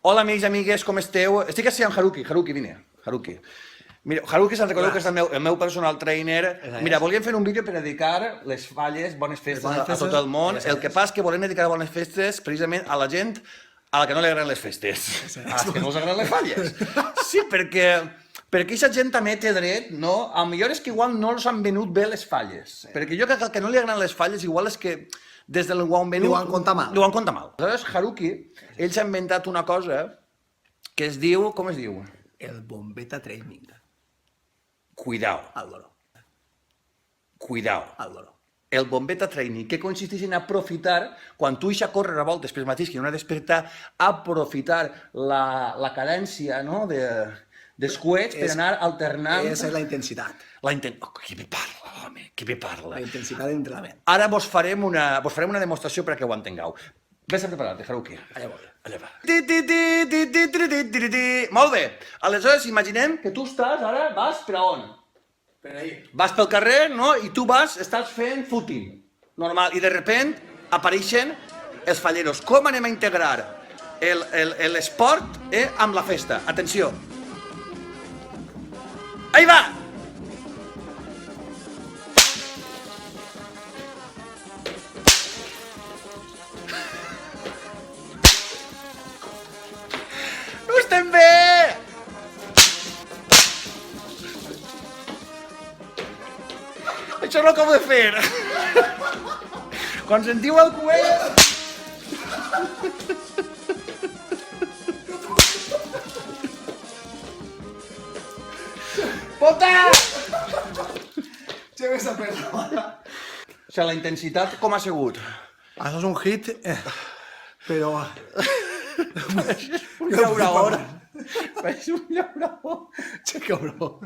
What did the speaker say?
Hola, amics i amigues, com esteu? Estic així amb Haruki. Haruki, vine. Haruki. Mira, Haruki, se'n recordeu que és el meu personal trainer. Mira, volíem fer un vídeo per dedicar les falles, bones festes a tot el món. El que passa és que volem dedicar bones festes precisament a la gent a la que no li agraden les festes. A les que no els agraden les falles. Sí, perquè aquesta gent també té dret, no? A millor és que igual no els han venut bé les falles. Perquè jo crec que al que no li agraden les falles igual és que des del ho han venut... Ho han comptat mal. Ho han comptat mal. Aleshores, Haruki, ell s'ha inventat una cosa que es diu... Com es diu? El bombeta training. Cuidao. Álvaro. Cuidao. Álvaro. El bombeta training, que consisteix en aprofitar, quan tu ixes a córrer a voltes pels matins, que no has despertar, aprofitar la cadència, no?, dels coets per anar alternant... Esa és la intensitat. Oh, que bé parla, home, que bé parla. La intensitat d'entrenament. Ara vos farem una demostració perquè ho entengueu. Ves a preparar-te, Haruki. Allà vol. Allà va. Molt bé. Aleshores, imaginem que tu estàs, ara, vas per a on? Per ahí. Vas pel carrer, no? I tu estàs fent footing. Normal. I de repent apareixen els falleros. Com anem a integrar l'esport amb la festa? Atenció. Ahí va! No estem bé! Això no ho acabo de fer. Quan sentiu el coet... Pota! Ja ves a perdre. O sigui, la intensitat com ha sigut? Això és un hit, però... Un llaurador. És un llaurador. Che cabró.